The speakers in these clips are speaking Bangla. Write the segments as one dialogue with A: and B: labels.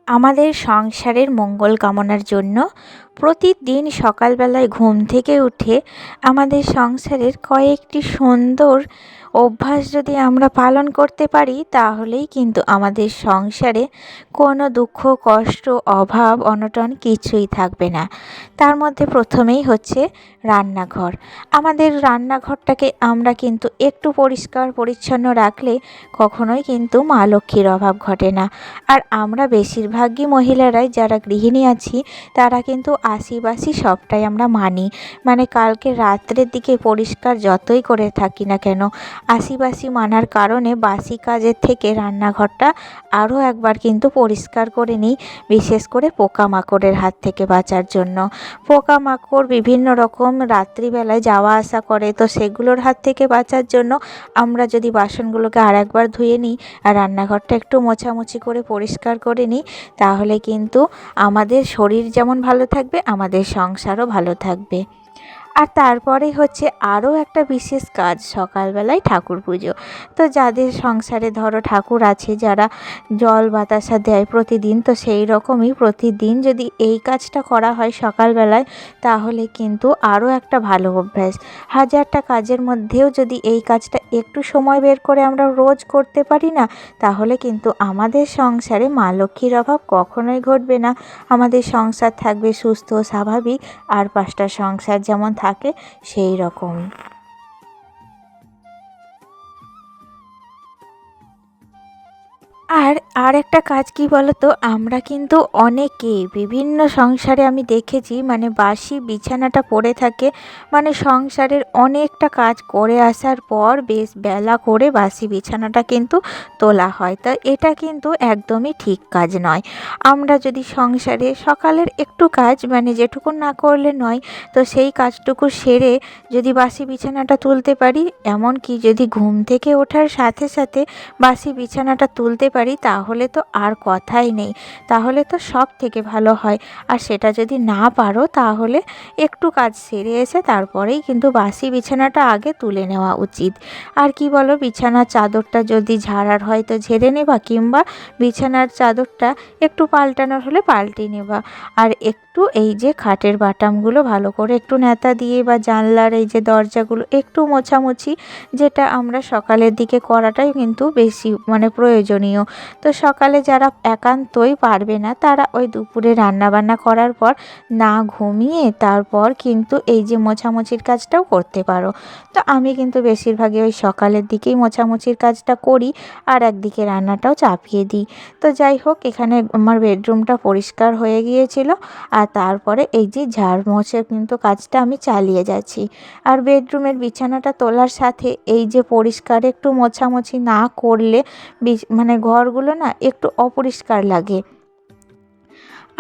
A: আমাদের সংসারের মঙ্গল কামনার জন্য প্রতিদিন সকালবেলায় ঘুম থেকে উঠে আমাদের সংসারের কয়েকটি সুন্দর অভ্যাস যদি আমরা পালন করতে পারি, তাহলেই কিন্তু আমাদের সংসারে কোনো দুঃখ, কষ্ট, অভাব, অনটন কিছুই থাকবে না। তার মধ্যে প্রথমেই হচ্ছে রান্নাঘর। আমাদের রান্নাঘরটাকে আমরা কিন্তু একটু পরিষ্কার পরিচ্ছন্ন রাখলে কখনোই কিন্তু মা লক্ষ্মীর অভাব ঘটে না। আর আমরা বেশিরভাগই মহিলারাই যারা গৃহিণী আছি, তারা কিন্তু আশি-বাসি সবটাই আমরা মানি। মানে কালকে রাত্রের দিকে পরিষ্কার যতই করে থাকি না কেন, আশি-বাসি মানার কারণে বাসি কাজের থেকে রান্নাঘরটা আরও একবার কিন্তু পরিষ্কার করে নিই, বিশেষ করে পোকামাকড়ের হাত থেকে বাঁচার জন্য। পোকামাকড় বিভিন্ন রকম রাত্রিবেলায় যাওয়া আসা করে, তো সেগুলোর হাত থেকে বাঁচার জন্য আমরা যদি বাসনগুলোকে আরেকবার ধুয়ে নিই আর রান্নাঘরটা একটু মোছামুছি করে পরিষ্কার করে নিই, তাহলে কিন্তু আমাদের শরীর যেমন ভালো থাকবে, আমাদের সংসারও ভালো থাকবে। আর তারপরে হচ্ছে আরও একটা বিশেষ কাজ, সকালবেলায় ঠাকুর পুজো। তো যাদের সংসারে ধরো ঠাকুর আছে, যারা জল বাতাসা দেয় প্রতিদিন, তো সেই রকমই প্রতিদিন যদি এই কাজটা করা হয় সকালবেলায়, তাহলে কিন্তু আরও একটা ভালো অভ্যাস। হাজারটা কাজের মধ্যেও যদি এই কাজটা একটু সময় বের করে আমরা রোজ করতে পারি না, তাহলে কিন্তু আমাদের সংসারে মা লক্ষ্মীর অভাব কখনোই ঘটবে না। আমাদের সংসার থাকবে সুস্থ, স্বাভাবিক, আর 5টা সংসার যেমন থাকে সেই রকম। আর একটা কাজ কি বলো তো, আমরা কিন্তু অনেকে বিভিন্ন সংসারে আমি দেখেছি, মানে বাসি বিছানাটা পড়ে থাকে, মানে সংসারের অনেকটা কাজ করে আসার পর বেশ বেলা করে বাসি বিছানাটা কিন্তু তোলা হয়। তা এটা কিন্তু একদমই ঠিক কাজ নয়। আমরা যদি সংসারে সকালের একটু কাজ, মানে যেটুকু না করলে নয়, তো সেই কাজটুকু সেরে যদি বাসি বিছানাটা তুলতে পারি, এমনকি যদি ঘুম থেকে ওঠার সাথে সাথে বাসি বিছানাটা তুলতে পারি, তাহলে তো আর কথাই নেই, তাহলে তো সব থেকে ভালো হয়। আর সেটা যদি না পারো, তাহলে একটু কাজ সেরে এসে তারপরেই কিন্তু বাসি বিছানাটা আগে তুলে নেওয়া উচিত। আর কি বলো, বিছানার চাদরটা যদি ঝাড়ার হয় তো ঝেড়ে নেবা, কিংবা বিছানার চাদরটা একটু পাল্টানোর হলে পাল্টে নেবা। আর একটু এই যে খাটের বাটামগুলো ভালো করে একটু ন্যাতা দিয়ে, বা জানলার এই যে দরজাগুলো একটু মোছামুছি, যেটা আমরা সকালের দিকে করাটাই কিন্তু বেশি মানে প্রয়োজনীয়। তো সকালে যারা একান্তই পারবে না, তারা ওই দুপুরে রান্নাবান্না করার পর না ঘুমিয়ে তারপর কিন্তু এই যে মোছামুছির কাজটাও করতে পারো। তো আমি কিন্তু বেশিরভাগই ওই সকালের দিকেই মোছামুছির কাজটা করি, আর একদিকে রান্নাটাও চাপিয়ে দিই। তো যাই হোক, এখানে আমার বেডরুমটা পরিষ্কার হয়ে গিয়েছিল, আর তারপরে এই যে ঝাড় মোছে কিন্তু কাজটা আমি চালিয়ে যাচ্ছি। আর বেডরুমের বিছানাটা তোলার সাথে এই যে পরিষ্কার একটু মোছামুছি না করলে মানে ঘরগুলো না একটু অপরিষ্কার লাগে।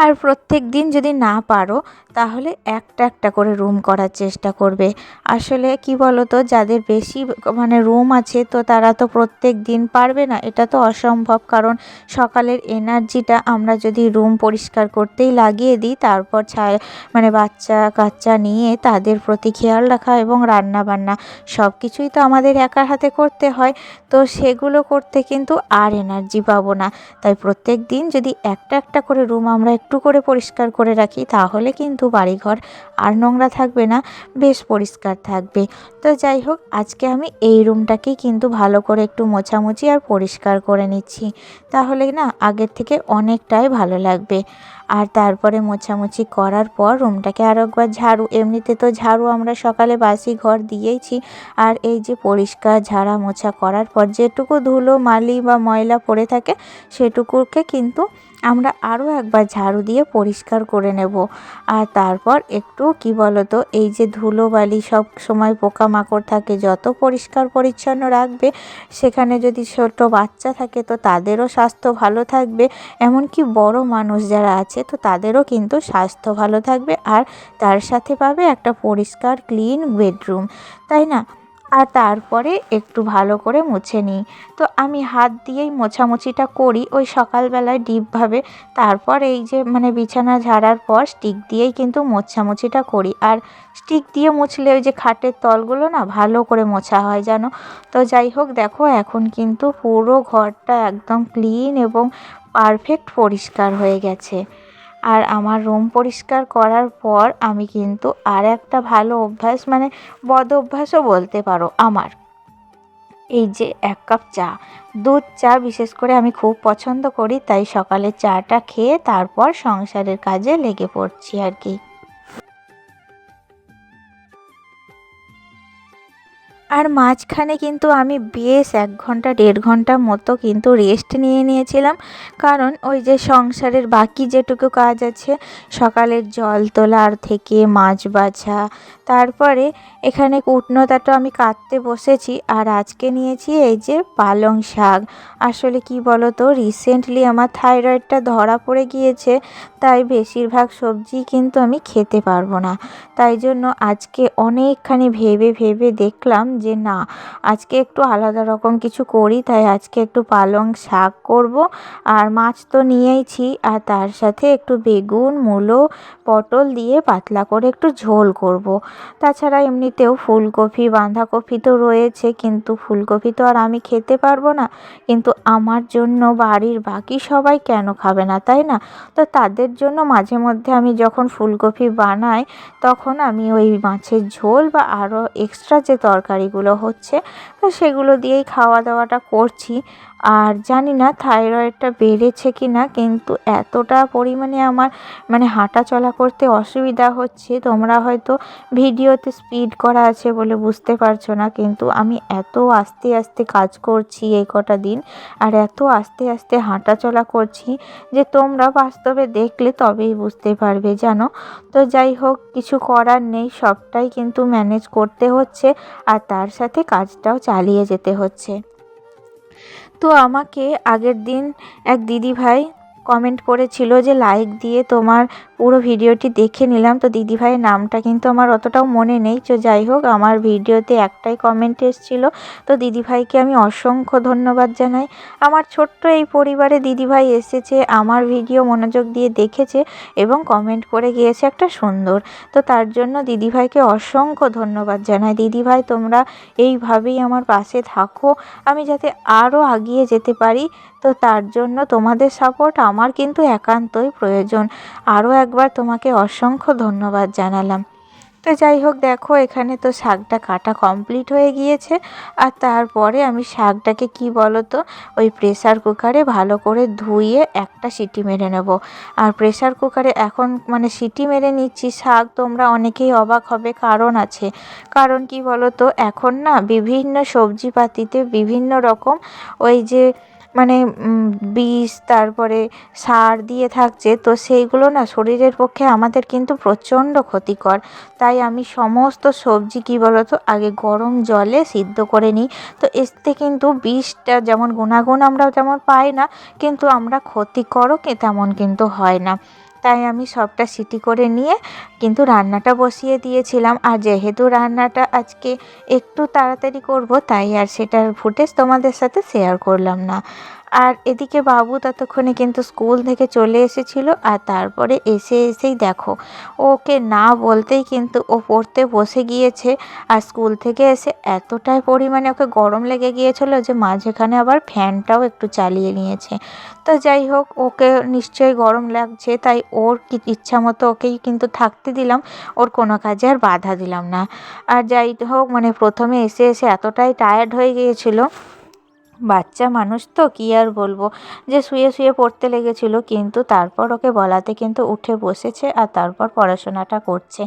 A: আর প্রত্যেক দিন যদি না পারো, তাহলে একটা একটা করে রুম করার চেষ্টা করবে। আসলে কি বলো তো, যাদের বেশি মানে রুম আছে, তো তারা তো প্রত্যেক দিন পারবে না, এটা তো অসম্ভব। কারণ সকালের এনার্জিটা আমরা যদি রুম পরিষ্কার করতেই লাগিয়ে দিই, তারপর মানে বাচ্চা কাচ্চা নিয়ে তাদের প্রতি খেয়াল রাখা এবং রান্না বান্না সব কিছুই তো আমাদের একার হাতে করতে হয়। তো সেগুলো করতে কিন্তু আর এনার্জি পাবো না। তাই প্রত্যেক দিন যদি একটা একটা করে রুম আমরা একটু করে পরিষ্কার করে রাখি, তাহলে কিন্তু বাড়িঘর আর নোংরা থাকবে না, বেশ পরিষ্কার থাকবে। তো যাই হোক, আজকে আমি এই রুমটাকেই কিন্তু ভালো করে একটু মোছামুছি আর পরিষ্কার করে নিচ্ছি, তাহলে না আগের থেকে অনেকটাই ভালো লাগবে। আর তারপরে মোছামুছি করার পর রুমটাকে আরও একবার ঝাড়ু, এমনিতে তো ঝাড়ু আমরা সকালে বাসি ঘর দিয়েইছি, আর এই যে পরিষ্কার ঝাড়া মোছা করার পর যেটুকু ধুলো মালি বা ময়লা পড়ে থাকে, সেটুকুকে কিন্তু আমরা আরও একবার ঝাড়ু দিয়ে পরিষ্কার করে নেব। আর তারপর একটু কি বলো তো, এই যে ধুলোবালি সব সময় পোকামাকড় থাকে, যত পরিষ্কার পরিচ্ছন্ন রাখবে, সেখানে যদি ছোট বাচ্চা থাকে তো তাদেরও স্বাস্থ্য ভালো থাকবে, এমনকি বড় মানুষ যারা আছে তো তাদেরও কিন্তু স্বাস্থ্য ভালো থাকবে, আর তার সাথে পাবে একটা পরিষ্কার ক্লিন বেডরুম, তাই না? আর তারপরে একটু ভালো করে মুছে নিই। তো আমি হাত দিয়েই মোছামুছিটা করি ওই সকালবেলায় ডিপভাবে। তারপর এই যে মানে বিছানা ঝাড়ার পর স্টিক দিয়েই কিন্তু মোছামুছিটা করি। আর স্টিক দিয়ে মুছলে ওই যে খাটের তলগুলো না ভালো করে মোছা হয় জানো। তো যাই হোক, দেখো এখন কিন্তু পুরো ঘরটা একদম ক্লিন এবং পারফেক্ট পরিষ্কার হয়ে গেছে। আর আমার রুম পরিষ্কার করার পর আমি কিন্তু আর একটা ভালো অভ্যাস, মানে বদ অভ্যাসও বলতে পারো আমার, এই যে 1 কাপ চা, দুধ চা বিশেষ করে আমি খুব পছন্দ করি, তাই সকালে চাটা খেয়ে তারপর সংসারের কাজে লেগে পড়ছি আর কি। আর মাঝখানে কিন্তু আমি বেশ 1 ঘন্টা 1.5 ঘন্টা মতো কিন্তু রেস্ট নিয়েছিলাম, কারণ ওই যে সংসারের বাকি যেটুকু কাজ আছে, সকালের জল তোলার থেকে মাছ বাছা, তারপরে এখানে কুটনোটা আমি কাটতে বসেছি। আর আজকে নিয়েছি এই যে পালং শাক। আসলে কি বলো তো, রিসেন্টলি আমার থাইরয়েডটা ধরা পড়ে গিয়েছে, তাই বেশিরভাগ সবজি কিন্তু আমি খেতে পারবো না। তাই জন্য আজকে অনেকখানি ভেবে দেখলাম যে না, আজকে একটু আলাদা রকম কিছু করি, তাই আজকে একটু পালং শাক করব। আর মাছ তো নিয়েইছি, আর তার সাথে একটু বেগুন, মূলো, পটল দিয়ে পাতলা করে একটু ঝোল করব। তাছাড়া এমনিতেও ফুলকপি, বাঁধাকপি তো রয়েছে, কিন্তু ফুলকপি তো আর আমি খেতে পারবো না, কিন্তু আমার জন্য বাড়ির বাকি সবাই কেন খাবে না, তাই না? তো তাদের জন্য মাঝে মধ্যে আমি যখন ফুলকপি বানাই, তখন আমি ওই মাছের ঝোল বা আরও এক্সট্রা যে তরকারিগুলো হচ্ছে, তো সেগুলো দিয়েই খাওয়া দাওয়াটা করছি। আর জানি না থাইরয়েডটা বেড়েছে কি না, কিন্তু এতটা পরিমাণে আমার মানে হাঁটা চলা করতে অসুবিধা হচ্ছে, তোমরা হয়তো ভিডিওতে স্পিড করা আছে বলে বুঝতে পারছো না, কিন্তু আমি এত আস্তে আস্তে কাজ করছি এই কটা দিন, আর এত আস্তে আস্তে হাঁটা চলা করছি যে তোমরা বাস্তবে দেখলে তবেই বুঝতে পারবে, জানো। তো যাই হোক, কিছু করার নেই, সবটাই কিন্তু ম্যানেজ করতে হচ্ছে, আর তার সাথে কাজটাও চালিয়ে যেতে হচ্ছে। তো আমাকে আগের দিন এক দিদিভাই কমেন্ট করেছিল যে লাইক দিয়ে তোমার পুরো ভিডিওটি দেখে নিলাম। তো দিদিভাইয়ের নামটা কিন্তু আমার অতটাও মনে নেই, তো যাই হোক, আমার ভিডিওতে একটাই কমেন্ট এসেছিলো। তো দিদিভাইকে আমি অসংখ্য ধন্যবাদ জানাই। আমার ছোট্ট এই পরিবারে দিদিভাই এসেছে, আমার ভিডিও মনোযোগ দিয়ে দেখেছে এবং কমেন্ট করে গিয়েছে একটা সুন্দর। তো তার জন্য দিদিভাইকে অসংখ্য ধন্যবাদ জানাই। দিদিভাই, তোমরা এইভাবেই আমার পাশে থাকো, আমি যাতে আরও এগিয়ে যেতে পারি। তো তার জন্য তোমাদের সাপোর্ট আমার কিন্তু একান্তই প্রয়োজন। আরও একবার তোমাকে অসংখ্য ধন্যবাদ জানালাম। তো যাই হোক, দেখো এখানে তো শাকটা কাটা কমপ্লিট হয়ে গিয়েছে। আর তারপরে আমি শাকটাকে কি বলো তো, ওই প্রেসার কুকারে ভালো করে ধুয়ে একটা সিটি মেরে নেব। আর প্রেসার কুকারে এখন মানে সিটি মেরে নিচ্ছি শাক, তোমরা অনেকেই অবাক হবে, কারণ আছে। কারণ কি বলো তো, এখন না বিভিন্ন সবজিপাতিতে বিভিন্ন রকম ওই যে মানে বিষ, তারপরে সার দিয়ে থাকছে, তো সেইগুলো না শরীরের পক্ষে আমাদের কিন্তু প্রচণ্ড ক্ষতিকর। তাই আমি সমস্ত সবজি কি বলতো আগে গরম জলে সিদ্ধ করে নিই। তো এতে কিন্তু বিষটা যেমন গুণাগুণ আমরা যেমন পাই না, কিন্তু আমরা ক্ষতিকরও তেমন কিন্তু হয় না। তাই আমি সবটা সিটি করে নিয়ে কিন্তু রান্নাটা বসিয়ে দিয়েছিলাম। আর যেহেতু রান্নাটা আজকে একটু তাড়াতাড়ি করব, তাই আর সেটার ফুটেজ তোমাদের সাথে শেয়ার করলাম না। আর এদিকে বাবু ততক্ষণে কিন্তু স্কুল থেকে চলে এসেছিল, আর তারপরে এসেই দেখো, ওকে না বলতেই কিন্তু ও পড়তে বসে গিয়েছে। আর স্কুল থেকে এসে এতটাই পরিমাণে ওকে গরম লেগে গিয়েছিল যে মাঝখানে আবার ফ্যানটাও একটু চালিয়ে নিয়েছে। তো যাই হোক, ওকে নিশ্চয়ই গরম লাগছে, তাই ওর ইচ্ছা মতো ওকেই কিন্তু থাকতে দিলাম, ওর কোনো কাজে আর বাধা দিলাম না। আর যাই হোক, মানে প্রথমে এসে এতটাই টায়ার্ড হয়ে গিয়েছিল, বাচ্চা মানুষ তো কী আর বলবো, যে শুয়ে পড়তে লেগেছিল, কিন্তু তারপর ওকে বলাতে কিন্তু উঠে বসেছে, আর তারপর পড়াশোনাটা করছে।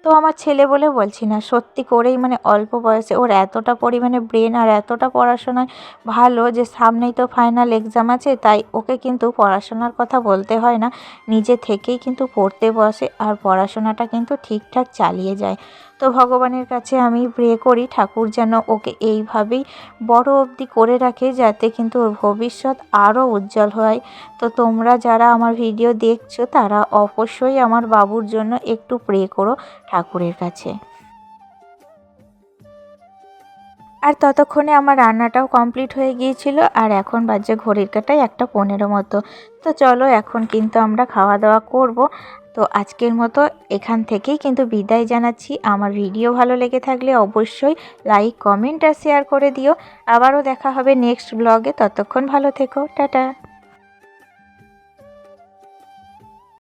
A: তো আমার ছেলে বলে বলছি না, সত্যি করেই মানে অল্প বয়সে ওর এতটা পরিমাণে ব্রেন আর এতটা পড়াশোনায় ভালো, যে সামনেই তো ফাইনাল এক্সাম আছে, তাই ওকে কিন্তু পড়াশোনার কথা বলতে হয় না, নিজে থেকেই কিন্তু পড়তে বসে, আর পড়াশোনাটা কিন্তু ঠিকঠাক চালিয়ে যায়। তো ভগবানের কাছে আমি প্রে করি, ঠাকুর যেন ওকে এইভাবেই বড় অবধি করে রাখে, যাতে কিন্তু ওর ভবিষ্যৎ আরও উজ্জ্বল হয়। তো তোমরা যারা আমার ভিডিও দেখছো, তারা অবশ্যই আমার বাবুর জন্য একটু প্রে করো ঠাকুরের কাছে। আর ততক্ষণে আমার রান্নাটাও কমপ্লিট হয়ে গিয়েছিল, আর এখন বাজে ঘড়ির কাঁটায় 1:15 মতো। তো চলো, এখন কিন্তু আমরা খাওয়া দাওয়া করব। তো আজকের মতো এখান থেকেই কিন্তু বিদায় জানাচ্ছি। আমার ভিডিও ভালো লেগে থাকলে অবশ্যই লাইক, কমেন্ট আর শেয়ার করে দিও। আবারও দেখা হবে নেক্সট ব্লগে, ততক্ষণ ভালো থেকো, টাটা।